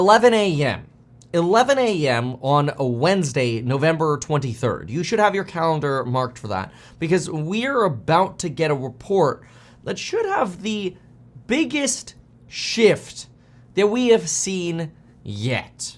11 a.m. 11 a.m. on a Wednesday, November 23rd. You should have your calendar marked for that because we're about to get a report that should have the biggest shift that we have seen yet.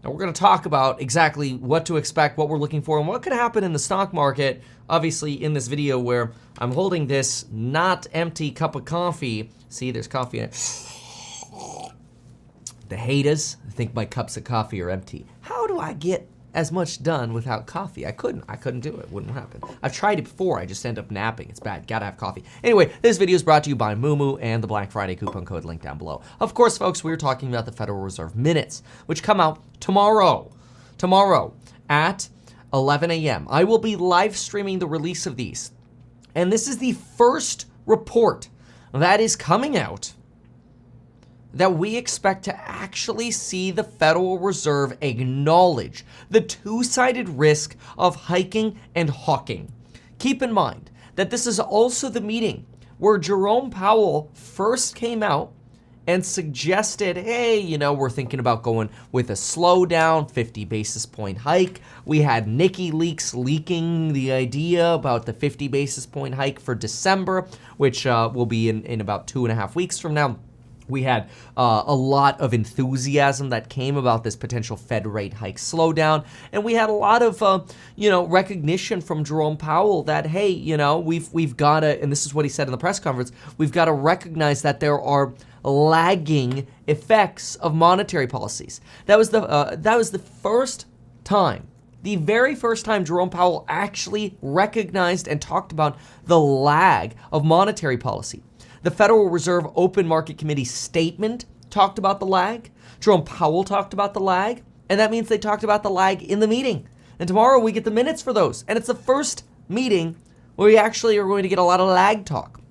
Now, we're going to talk about exactly what to expect, what we're looking for, and what could happen in the stock market, obviously, in this video where I'm holding this not empty cup of coffee. See, there's coffee in it. The haters think my cups of coffee are empty. How do I get as much done without coffee? I couldn't do it. Wouldn't happen. I've tried it before. I just end up napping. It's bad. Gotta have coffee. Anyway, this video is brought to you by Moomoo and the Black Friday coupon code link down below. Of course, folks, we're talking about the Federal Reserve minutes, which come out tomorrow. Tomorrow at 11 a.m. I will be live streaming the release of these. And this is the first report that is coming out that we expect to actually see the Federal Reserve acknowledge the two-sided risk of hiking and hawking. Keep in mind that this is also the meeting where Jerome Powell first came out and suggested, hey, you know, we're thinking about going with a slowdown, 50 basis point hike. We had Nikki Leaks leaking the idea about the 50 basis point hike for December, which will be in about 2.5 weeks from now. We had a lot of enthusiasm that came about this potential Fed rate hike slowdown, and we had a lot of, recognition from Jerome Powell that, hey, you know, we've got to, and this is what he said in the press conference, we've got to recognize that there are lagging effects of monetary policies. That was the first time. The very first time Jerome Powell actually recognized and talked about the lag of monetary policy. The Federal Reserve Open Market Committee statement talked about the lag. Jerome Powell talked about the lag. And that means they talked about the lag in the meeting. And tomorrow we get the minutes for those. And it's the first meeting where we actually are going to get a lot of lag talk.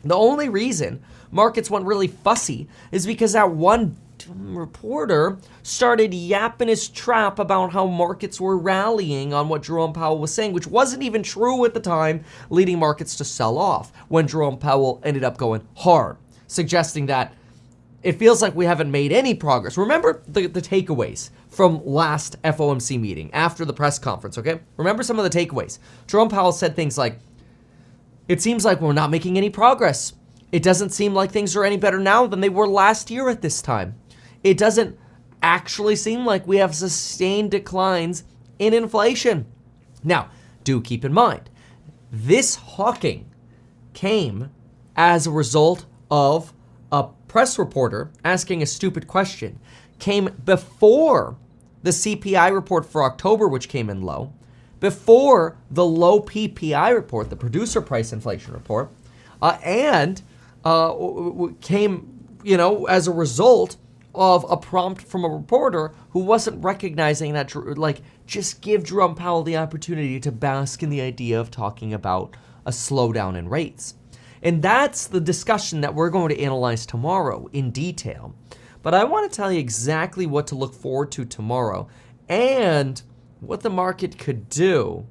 The only reason markets went really fussy is because that one reporter started yapping his trap about how markets were rallying on what Jerome Powell was saying, which wasn't even true at the time, leading markets to sell off when Jerome Powell ended up going hard, suggesting that it feels like we haven't made any progress. Remember the takeaways from last FOMC meeting after the press conference, okay? Remember some of the takeaways. Jerome Powell said things like, it seems like we're not making any progress. It doesn't seem like things are any better now than they were last year at this time. It doesn't actually seem like we have sustained declines in inflation. Now, do keep in mind, this hawking came as a result of a press reporter asking a stupid question, came before the CPI report for October, which came in low, before the low PPI report, the producer price inflation report, and came, as a result of a prompt from a reporter who wasn't recognizing that, just give Jerome Powell the opportunity to bask in the idea of talking about a slowdown in rates. And that's the discussion that we're going to analyze tomorrow in detail. But I want to tell you exactly what to look forward to tomorrow and what the market could do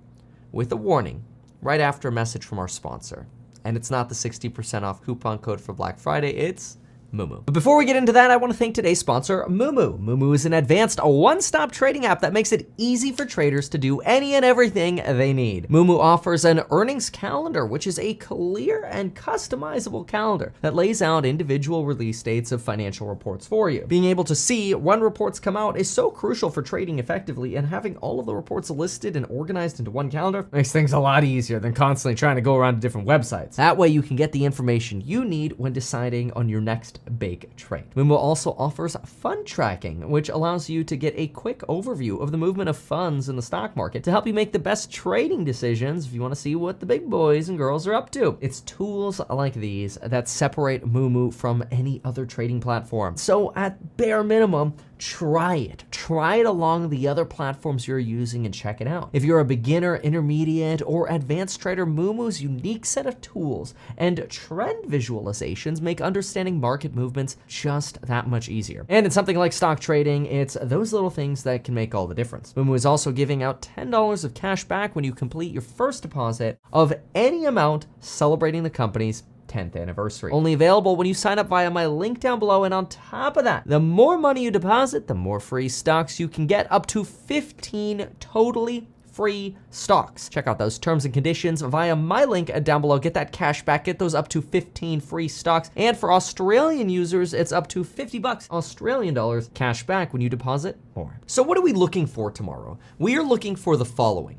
with a warning right after a message from our sponsor. And it's not the 60% off coupon code for Black Friday, it's Moomoo. But before we get into that, I want to thank today's sponsor, Moomoo. Moomoo is an advanced one-stop trading app that makes it easy for traders to do any and everything they need. Moomoo offers an earnings calendar, which is a clear and customizable calendar that lays out individual release dates of financial reports for you. Being able to see when reports come out is so crucial for trading effectively, and having all of the reports listed and organized into one calendar makes things a lot easier than constantly trying to go around to different websites. That way you can get the information you need when deciding on your next big trade. Moomoo also offers fund tracking, which allows you to get a quick overview of the movement of funds in the stock market to help you make the best trading decisions if you want to see what the big boys and girls are up to. It's tools like these that separate Moomoo from any other trading platform. So at bare minimum, try it. Try it along the other platforms you're using and check it out. If you're a beginner, intermediate, or advanced trader, Moomoo's unique set of tools and trend visualizations make understanding market movements just that much easier. And in something like stock trading, it's those little things that can make all the difference. Moomoo is also giving out $10 of cash back when you complete your first deposit of any amount celebrating the company's 10th anniversary. Only available when you sign up via my link down below, and on top of that, the more money you deposit, the more free stocks you can get, up to 15 totally free stocks. Check out those terms and conditions via my link down below. Get that cash back, get those up to 15 free stocks. And for Australian users, it's up to 50 bucks Australian dollars cash back when you deposit more. So what are we looking for tomorrow? We are looking for the following.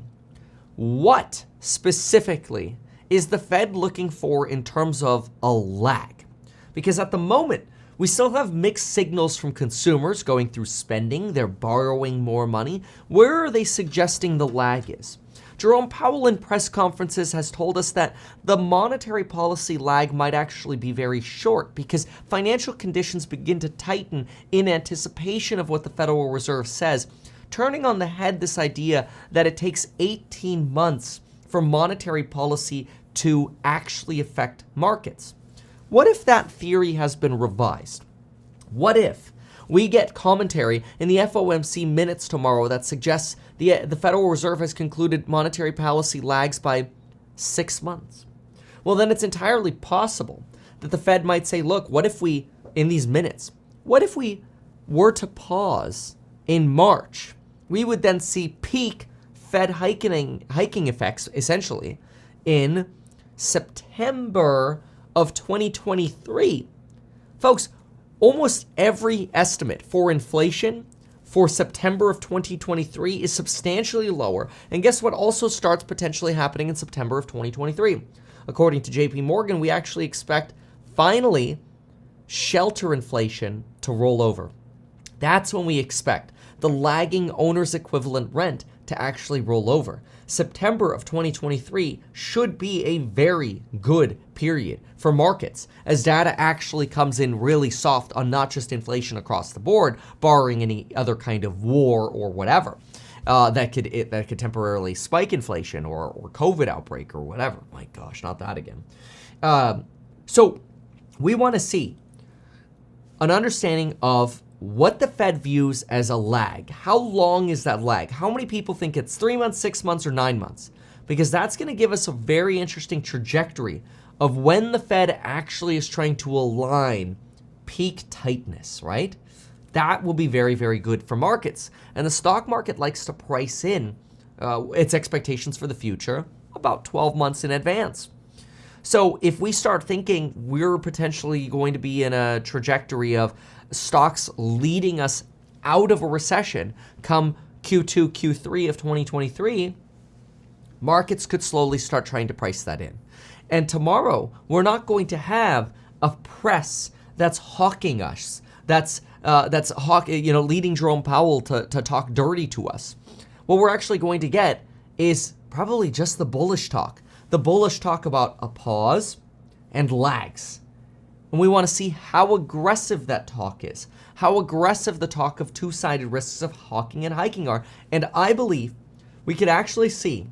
What specifically is the Fed looking for in terms of a lag? Because at the moment, we still have mixed signals from consumers going through spending. They're borrowing more money. Where are they suggesting the lag is? Jerome Powell in press conferences has told us that the monetary policy lag might actually be very short because financial conditions begin to tighten in anticipation of what the Federal Reserve says, turning on the head this idea that it takes 18 months for monetary policy to actually affect markets. What if that theory has been revised? What if we get commentary in the FOMC minutes tomorrow that suggests the Federal Reserve has concluded monetary policy lags by 6 months? Well, then it's entirely possible that the Fed might say, look, what if we, in these minutes, what if we were to pause in March? We would then see peak Fed hiking effects, essentially, in September of 2023. Folks, almost every estimate for inflation for September of 2023 is substantially lower. And guess what also starts potentially happening in September of 2023? According to JP Morgan, we actually expect, finally, shelter inflation to roll over. That's when we expect the lagging owner's equivalent rent to actually roll over. September of 2023 should be a very good period for markets as data actually comes in really soft on not just inflation across the board, barring any other kind of war or whatever that could temporarily spike inflation or COVID outbreak or whatever. My gosh, not that again. So we want to see an understanding of what the Fed views as a lag. How long is that lag? How many people think it's 3 months, 6 months, or 9 months? Because that's going to give us a very interesting trajectory of when the Fed actually is trying to align peak tightness, right? That will be very, very good for markets. And the stock market likes to price in its expectations for the future about 12 months in advance. So if we start thinking we're potentially going to be in a trajectory of stocks leading us out of a recession come Q2, Q3 of 2023, markets could slowly start trying to price that in. And tomorrow, we're not going to have a press that's hawking us, that's leading Jerome Powell to talk dirty to us. What we're actually going to get is probably just the bullish talk about a pause and lags. And we want to see how aggressive that talk is, how aggressive the talk of two-sided risks of hawking and hiking are. And I believe we could actually see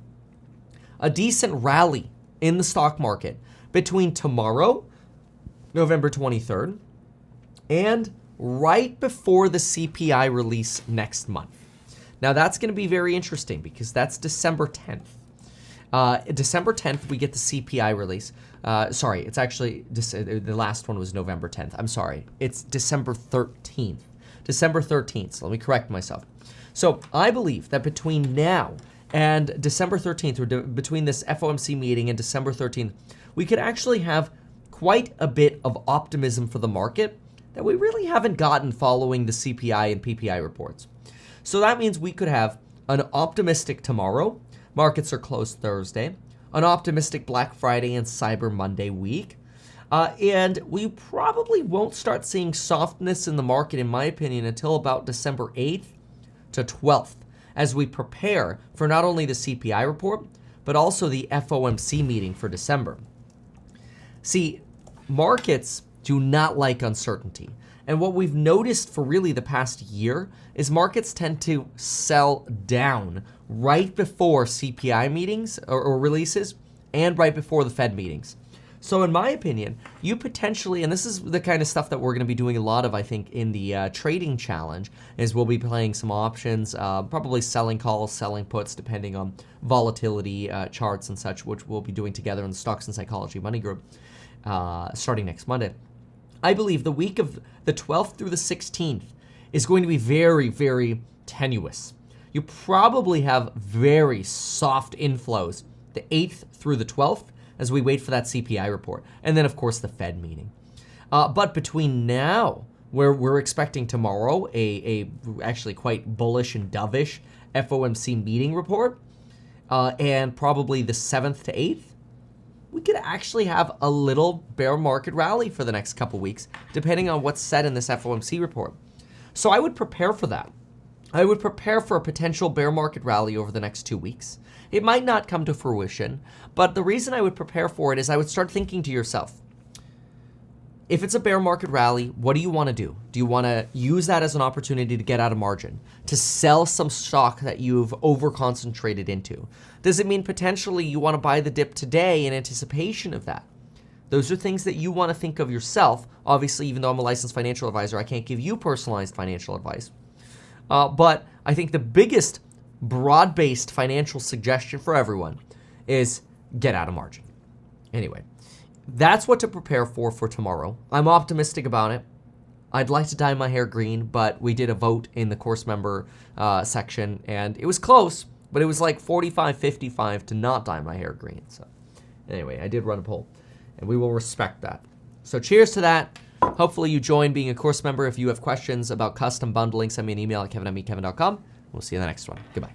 a decent rally in the stock market between tomorrow, November 23rd, and right before the CPI release next month. Now that's going to be very interesting because that's December 10th. December 10th, we get the CPI release. Sorry, it's actually, the last one was November 10th. I'm sorry. It's December 13th. December 13th. So let me correct myself. So I believe that between now and December 13th, or between this FOMC meeting and December 13th, we could actually have quite a bit of optimism for the market that we really haven't gotten following the CPI and PPI reports. So that means we could have an optimistic tomorrow. Markets are closed Thursday. An optimistic Black Friday and Cyber Monday week. And we probably won't start seeing softness in the market, in my opinion, until about December 8th to 12th, as we prepare for not only the CPI report, but also the FOMC meeting for December. See, markets do not like uncertainty. And what we've noticed for really the past year is markets tend to sell down right before CPI meetings or releases and right before the Fed meetings. So in my opinion, you potentially, and this is the kind of stuff that we're going to be doing a lot of, I think, in the trading challenge, is we'll be playing some options, probably selling calls, selling puts, depending on volatility charts and such, which we'll be doing together in the Stocks and Psychology Money Group. starting next Monday. I believe the week of the 12th through the 16th is going to be very, very tenuous. You probably have very soft inflows the 8th through the 12th as we wait for that CPI report. And then, of course, the Fed meeting. But between now, where we're expecting tomorrow a actually quite bullish and dovish FOMC meeting report, and probably the 7th to 8th, we could actually have a little bear market rally for the next couple weeks, depending on what's said in this FOMC report. So I would prepare for that. I would prepare for a potential bear market rally over the next 2 weeks. It might not come to fruition, but the reason I would prepare for it is I would start thinking to yourself, if it's a bear market rally, what do you want to do? Do you want to use that as an opportunity to get out of margin, to sell some stock that you've over-concentrated into? Does it mean potentially you want to buy the dip today in anticipation of that? Those are things that you want to think of yourself. Obviously, even though I'm a licensed financial advisor, I can't give you personalized financial advice. But I think the biggest broad-based financial suggestion for everyone is get out of margin. Anyway, that's what to prepare for tomorrow. I'm optimistic about it. I'd like to dye my hair green, but we did a vote in the course member section, and it was close, but it was like 45-55 to not dye my hair green. So anyway, I did run a poll, and we will respect that. So cheers to that. Hopefully you join being a course member. If you have questions about custom bundling, send me an email at kevin@meetkevin.com. We'll see you in the next one. Goodbye.